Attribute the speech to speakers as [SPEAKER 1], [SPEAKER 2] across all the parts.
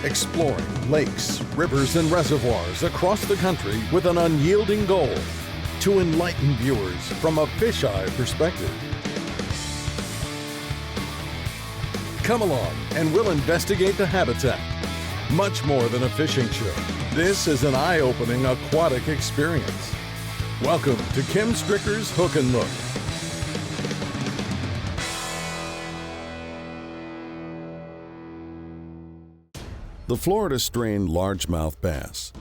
[SPEAKER 1] exploring lakes, rivers, and reservoirs across the country with an unyielding goal to enlighten viewers from a fisheye perspective. Come along and we'll investigate the habitat. Much more than a fishing show, this is an eye-opening aquatic experience. Welcome to Kim Stricker's Hook and Look. The Florida strain largemouth bass,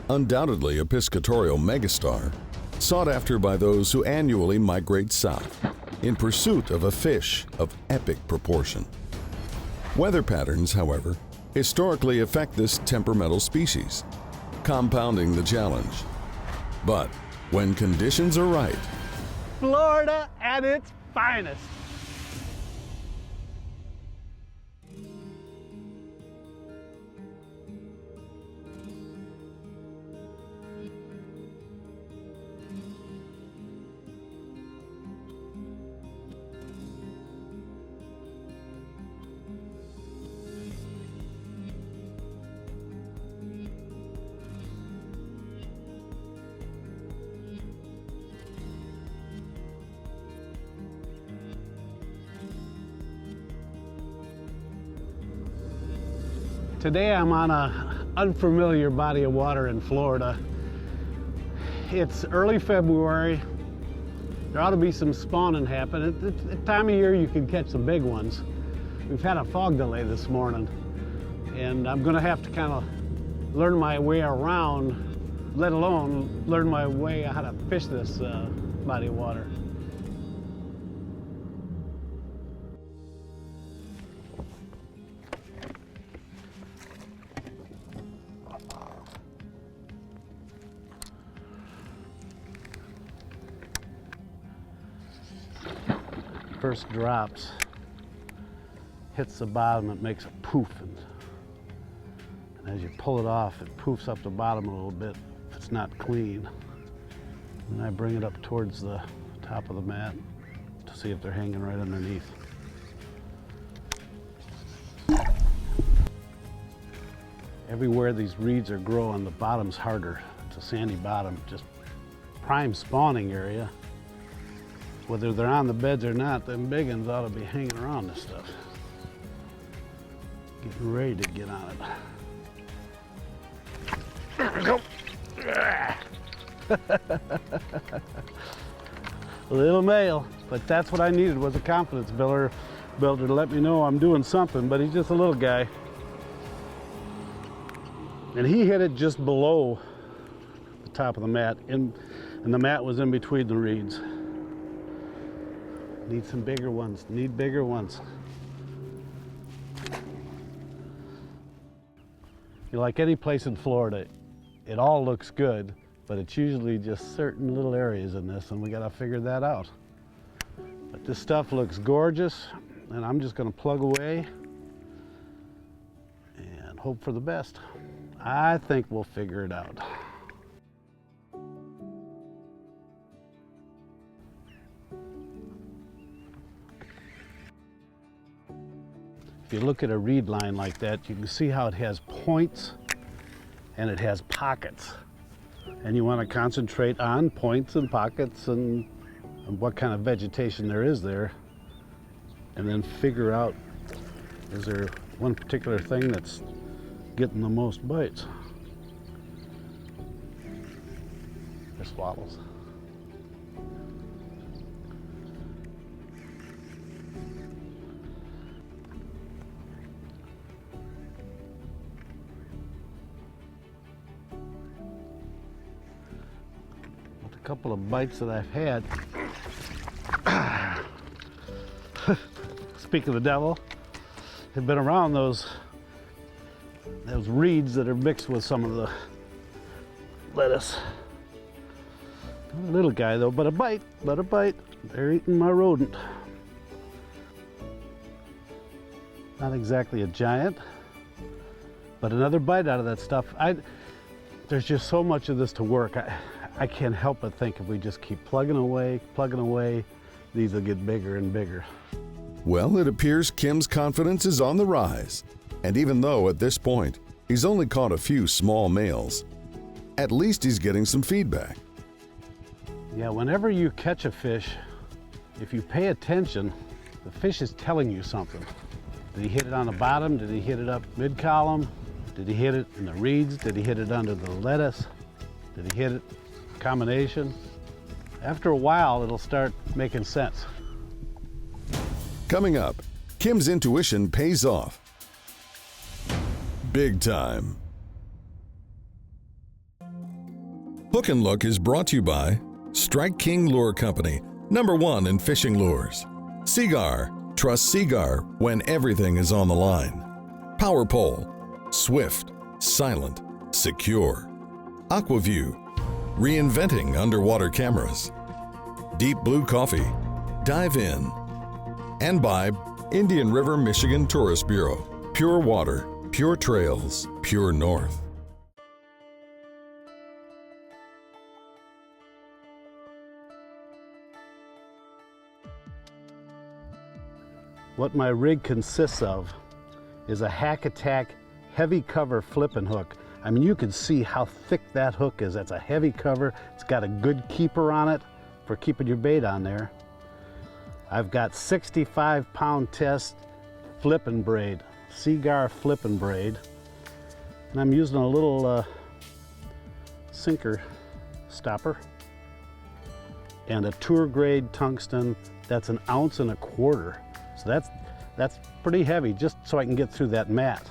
[SPEAKER 1] undoubtedly a piscatorial megastar, sought after by those who annually migrate south in pursuit of a fish of epic proportion. Weather patterns, however, historically affect this temperamental species, compounding the challenge. But when conditions are right,
[SPEAKER 2] Florida at its finest. Today I'm on an unfamiliar body of water in Florida. It's early February. There ought to be some spawning happening. It's the time of year you can catch some big ones. We've had a fog delay this morning, and I'm gonna have to kind of learn my way around, let alone learn my way how to fish this body of water. First drops, hits the bottom, it makes a poof, and as you pull it off, it poofs up the bottom a little bit if it's not clean. And I bring it up towards the top of the mat to see if they're hanging right underneath. Everywhere these reeds are growing, the bottom's harder. It's a sandy bottom, just prime spawning area. Whether they're on the beds or not, them big ones ought to be hanging around this stuff. Getting ready to get on it. There we go. A little male, but that's what I needed, was a confidence builder to let me know I'm doing something, but he's just a little guy. And he hit it just below the top of the mat, and the mat was in between the reeds. Need some bigger ones, need bigger ones. Like any place in Florida, it all looks good, but it's usually just certain little areas in this, and we gotta figure that out. But this stuff looks gorgeous, and I'm just gonna plug away and hope for the best. I think we'll figure it out. If you look at a reed line like that, you can see how it has points and it has pockets. And you want to concentrate on points and pockets and what kind of vegetation there is there, and then figure out, is there one particular thing that's getting the most bites? Or swallows. Couple of bites that I've had. Speak of the devil, have been around those reeds that are mixed with some of the lettuce. A little guy though, but a bite, They're eating my rodent. Not exactly a giant, but another bite out of that stuff. There's just so much of this to work. I can't help but think if we just keep plugging away, these will get bigger and bigger.
[SPEAKER 1] Well, it appears Kim's confidence is on the rise. And even though at this point, He's only caught a few small males. At least he's getting some feedback.
[SPEAKER 2] Yeah, whenever you catch a fish, if you pay attention, the fish is telling you something. Did he hit it on the bottom? Did he hit it up mid-column? Did he hit it in the reeds? Did he hit it under the lettuce? Did he hit it combination? After a while, it'll start making sense.
[SPEAKER 1] Coming up, Kim's intuition pays off. Big time. Hook and Look is brought to you by Strike King Lure Company, #1 in fishing lures. Seagar, trust Seagar when everything is on the line. Power Pole, swift, silent, secure. AquaView, reinventing underwater cameras. Deep Blue Coffee, dive in. And by Indian River, Michigan Tourist Bureau, pure water, pure trails, pure north.
[SPEAKER 2] What my rig consists of is a Hack Attack heavy cover flipping hook. I mean, you can see how thick that hook is. That's a heavy cover. It's got a good keeper on it for keeping your bait on there. I've got 65-pound test flipping braid, Seagar flipping braid. And I'm using a little sinker stopper and a tour grade tungsten that's 1.25 ounces. So that's pretty heavy, just so I can get through that mat.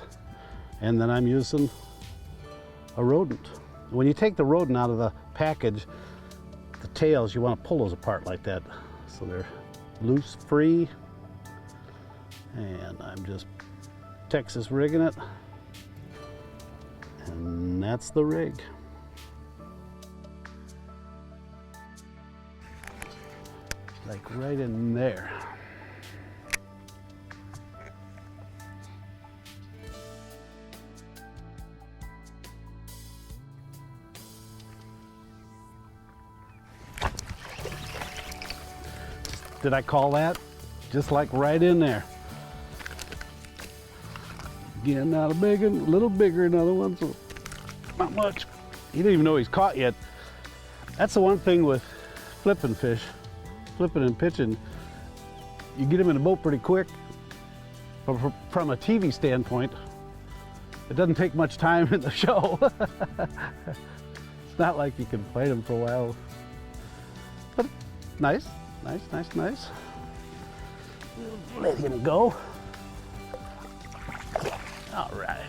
[SPEAKER 2] And then I'm using a Rodent. When you take the Rodent out of the package, the tails, you want to pull those apart like that so they're loose, free. And I'm just Texas rigging it. And that's the rig. Like right in there. Did I call that? Just like right in there. Again, not a big one, a little bigger, another one, so not much. He didn't even know he's caught yet. That's the one thing with flipping fish, flipping and pitching. You get them in a boat pretty quick. But from a TV standpoint, it doesn't take much time in the show. It's not like you can fight them for a while. But nice. Nice. Let him go. All right.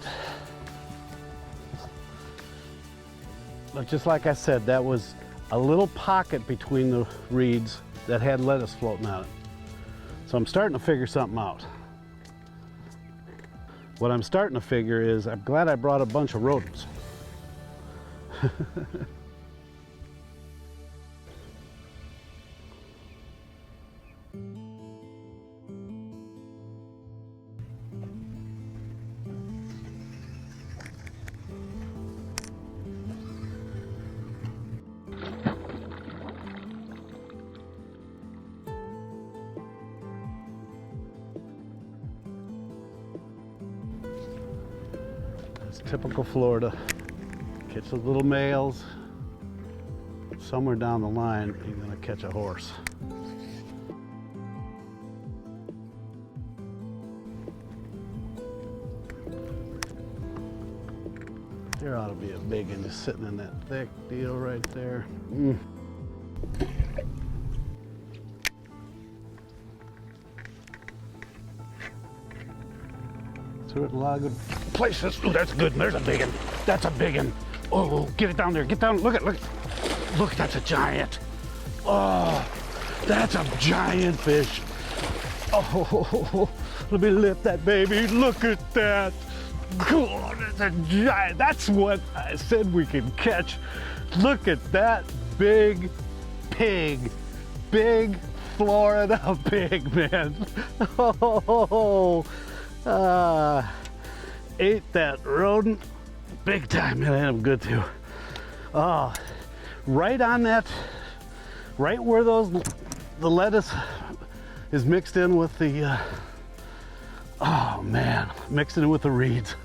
[SPEAKER 2] But just like I said, that was a little pocket between the reeds that had lettuce floating on it. So I'm starting to figure something out. What I'm starting to figure is I'm glad I brought a bunch of rodents. Typical Florida. Catch those little males. Somewhere down the line, you're gonna catch a horse. There ought to be a big one just sitting in that thick deal right there. Threw it in a lot of good places. Ooh, that's good. There's a big one. That's a big one. Oh, get it down there. Get down. Look, that's a giant. Oh, that's a giant fish. Oh, let me lift that baby. Look at that. Oh, that's a giant. That's what I said we can catch. Look at that big pig. Big Florida pig, man. Oh, ate that rodent big time. Man, I had him good too. Oh, right on that, right where the lettuce is mixed in with the, oh man, mixed in with the reeds.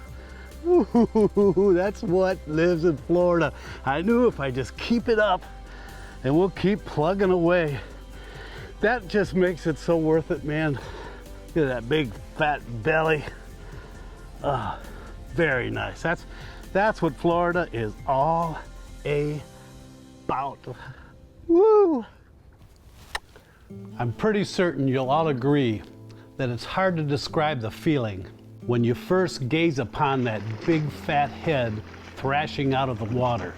[SPEAKER 2] Ooh, that's what lives in Florida. I knew if I just keep it up and we'll keep plugging away, that just makes it so worth it, man. Look at that big fat belly. Very nice. That's what Florida is all about. Woo! I'm pretty certain you'll all agree that it's hard to describe the feeling when you first gaze upon that big fat head thrashing out of the water.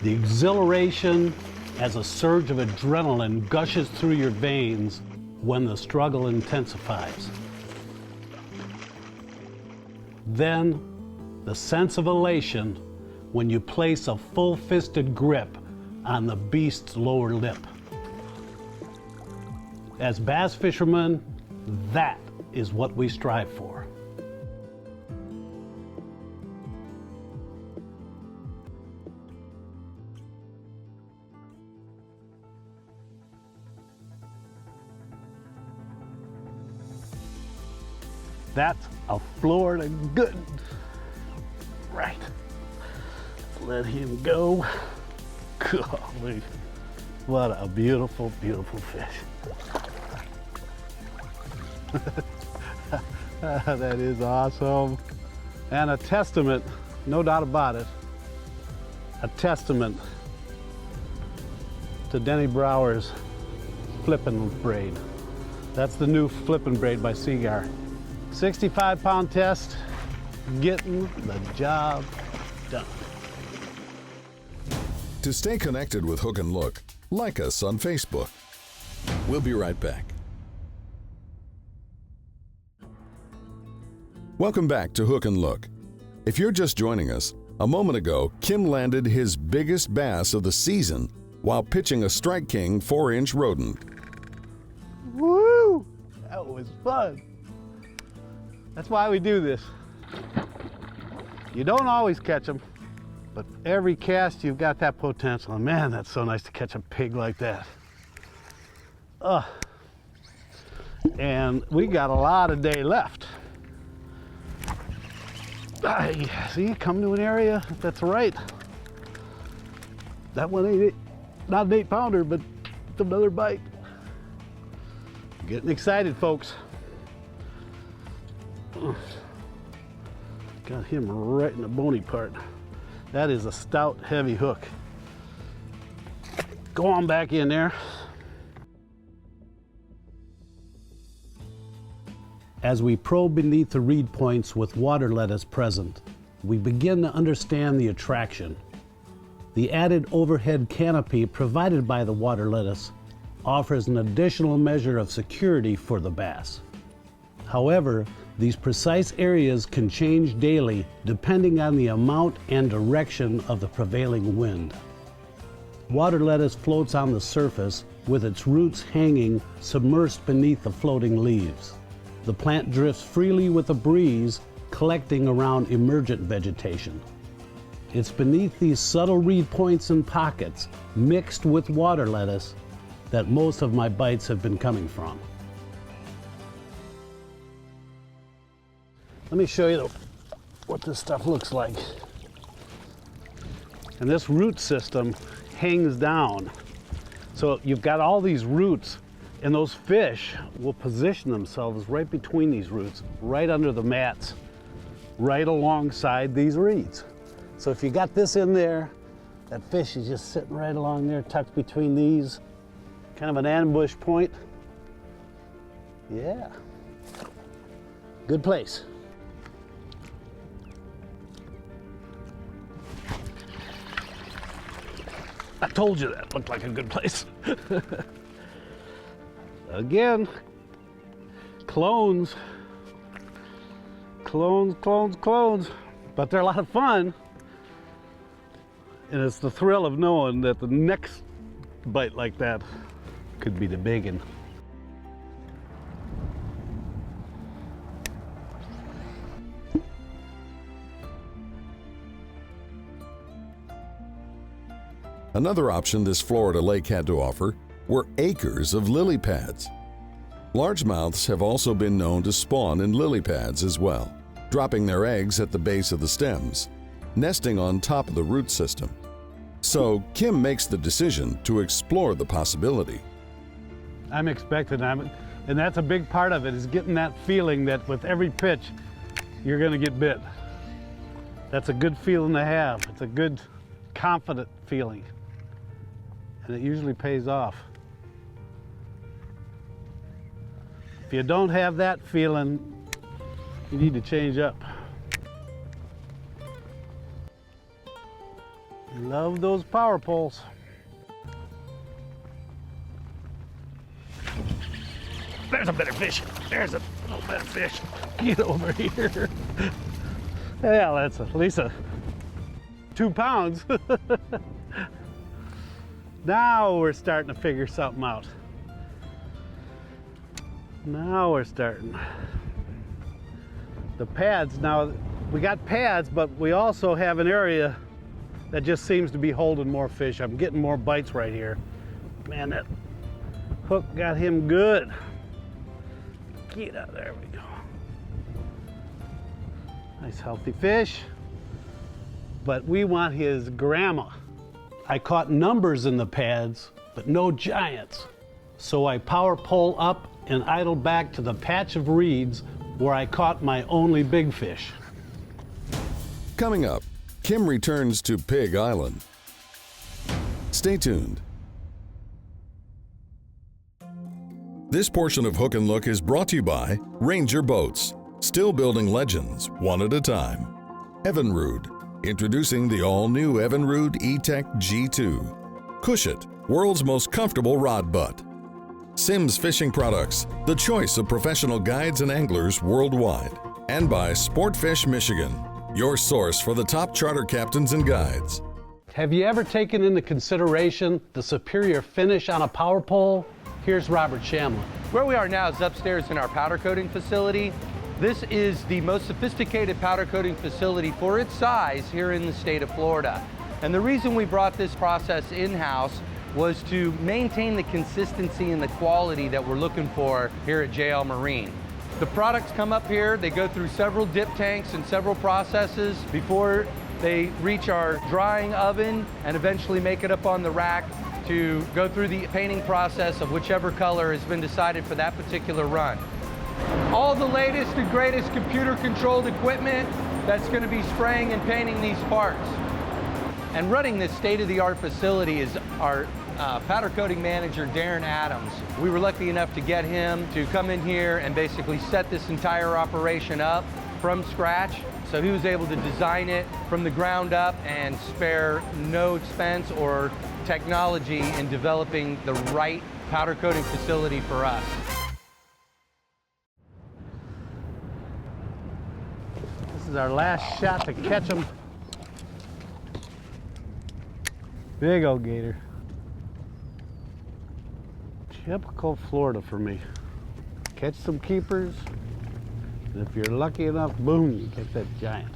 [SPEAKER 2] The exhilaration as a surge of adrenaline gushes through your veins when the struggle intensifies. Then, the sense of elation when you place a full-fisted grip on the beast's lower lip. As bass fishermen, that is what we strive for. That's a Florida good. Right. Let him go. Golly. What a beautiful, beautiful fish. That is awesome. And a testament, no doubt about it, a testament to Denny Brower's flippin' braid. That's the new flippin' braid by Seagar. 65-pound test, getting the job done.
[SPEAKER 1] To stay connected with Hook and Look, like us on Facebook. We'll be right back. Welcome back to Hook and Look. If you're just joining us, a moment ago, Kim landed his biggest bass of the season while pitching a Strike King 4-inch rodent.
[SPEAKER 2] Woo! That was fun. That's why we do this. You don't always catch them, but every cast you've got that potential. And man, that's so nice to catch a pig like that. And we got a lot of day left. See, come to an area that's right. That one ain't not an 8-pounder, but it's another bite. Getting excited, folks. Got him right in the bony part. That is a stout, heavy hook. Go on back in there. As we probe beneath the reed points with water lettuce present, we begin to understand the attraction. The added overhead canopy provided by the water lettuce offers an additional measure of security for the bass. However, these precise areas can change daily depending on the amount and direction of the prevailing wind. Water lettuce floats on the surface with its roots hanging submersed beneath the floating leaves. The plant drifts freely with the breeze, collecting around emergent vegetation. It's beneath these subtle reed points and pockets, mixed with water lettuce, that most of my bites have been coming from. Let me show you what this stuff looks like. And this root system hangs down. So you've got all these roots, and those fish will position themselves right between these roots, right under the mats, right alongside these reeds. So if you got this in there, that fish is just sitting right along there, tucked between these, kind of an ambush point. Yeah, good place. I told you that looked like a good place. Again, clones, but they're a lot of fun. And it's the thrill of knowing that the next bite like that could be the big one.
[SPEAKER 1] Another option this Florida lake had to offer were acres of lily pads. Largemouths have also been known to spawn in lily pads as well. dropping their eggs at the base of the stems, nesting on top of the root system. So Kim makes the decision to explore the possibility.
[SPEAKER 2] I'm expecting, and that's a big part of it, is getting that feeling that with every pitch, you're gonna get bit. That's a good feeling to have. It's a good, confident feeling. And it usually pays off. If you don't have that feeling, you need to change up. Love those power poles. There's a better fish. There's a little better fish. Get over here. Yeah, that's at least 2 pounds. Now we're starting to figure something out. Now we're starting. The pads, now we got pads, but we also have an area that just seems to be holding more fish. I'm getting more bites right here. Man, that hook got him good. Get out, there we go. Nice healthy fish. But we want his grandma. I caught numbers in the pads, but no giants. So I power pole up and idle back to the patch of reeds where I caught my only big fish.
[SPEAKER 1] Coming up, Kim returns to Pig Island. Stay tuned. This portion of Hook and Look is brought to you by Ranger Boats, still building legends one at a time. Evinrude, introducing the all-new Evinrude E-Tech G2. Cushit, world's most comfortable rod butt. Sims Fishing Products, the choice of professional guides and anglers worldwide. And by Sportfish Michigan, your source for the top charter captains and guides.
[SPEAKER 2] Have you ever taken into consideration the superior finish on a power pole? Here's Robert Shamlin.
[SPEAKER 3] Where we are now is upstairs in our powder coating facility. This is the most sophisticated powder coating facility for its size here in the state of Florida. And the reason we brought this process in-house was to maintain the consistency and the quality that we're looking for here at JL Marine. The products come up here, they go through several dip tanks and several processes before they reach our drying oven and eventually make it up on the rack to go through the painting process of whichever color has been decided for that particular run. All the latest and greatest computer-controlled equipment that's going to be spraying and painting these parts. And running this state-of-the-art facility is our powder coating manager, Darren Adams. We were lucky enough to get him to come in here and basically set this entire operation up from scratch. So he was able to design it from the ground up and spare no expense or technology in developing the right powder coating facility for us.
[SPEAKER 2] This is our last shot to catch him. Big old gator. Typical Florida for me. Catch some keepers, and if you're lucky enough, boom, you catch that giant.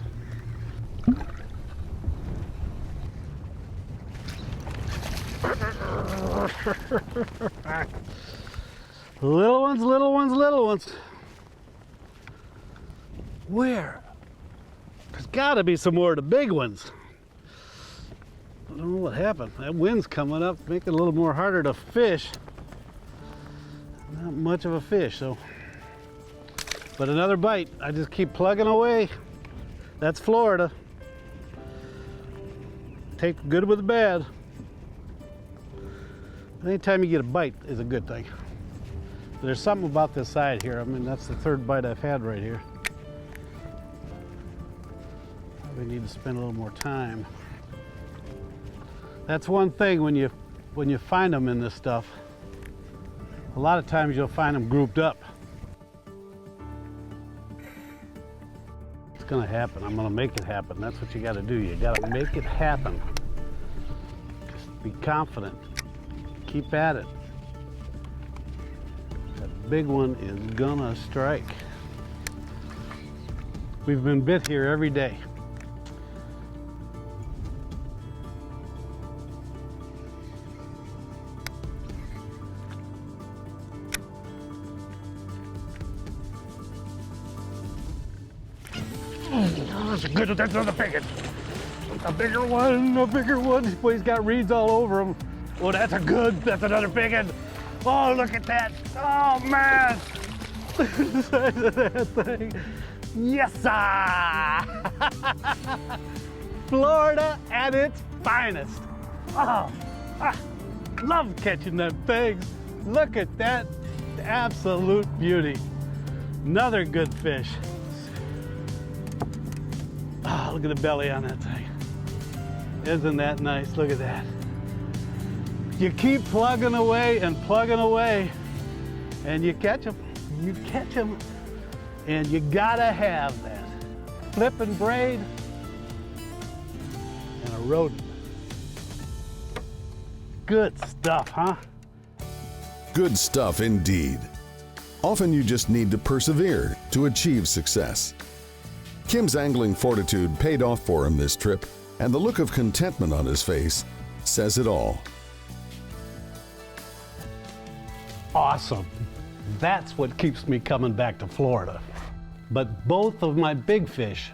[SPEAKER 2] Little ones, little ones, little ones. Where? There's gotta be some more of the big ones. I don't know what happened. That wind's coming up, making it a little more harder to fish. Not much of a fish, so. But another bite. I just keep plugging away. That's Florida. Take the good with the bad. Anytime you get a bite is a good thing. There's something about this side here. I mean, that's the third bite I've had right here. We need to spend a little more time. That's one thing when you find them in this stuff. A lot of times you'll find them grouped up. It's gonna happen. I'm gonna make it happen. That's what you gotta do. You gotta make it happen. Just be confident. Keep at it. That big one is gonna strike. We've been bit here every day. That's a good one. That's another big one. A bigger one, a bigger one. Boy, he's got reeds all over him. Oh, that's that's another big one. Oh, look at that. Oh, man. The size of that thing. Yes, sir. Florida at its finest. Oh, love catching them things. Look at that absolute beauty. Another good fish. Oh, look at the belly on that thing. Isn't that nice? Look at that. You keep plugging away, and you catch them. You catch them, and you gotta have that flip and braid and a rodent. Good stuff, huh?
[SPEAKER 1] Good stuff indeed. Often you just need to persevere to achieve success. Kim's angling fortitude paid off for him this trip, and the look of contentment on his face says it all.
[SPEAKER 2] Awesome. That's what keeps me coming back to Florida. But both of my big fish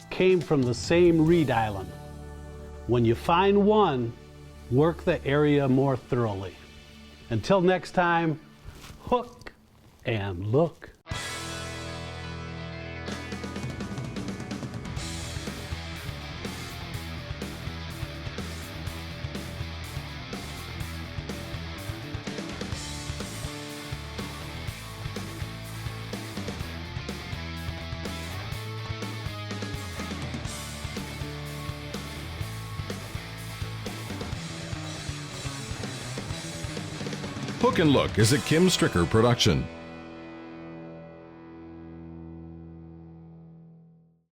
[SPEAKER 2] came from the same reed island. When you find one, work the area more thoroughly. Until next time, hook and look.
[SPEAKER 1] Hook and Look is a Kim Stricker production.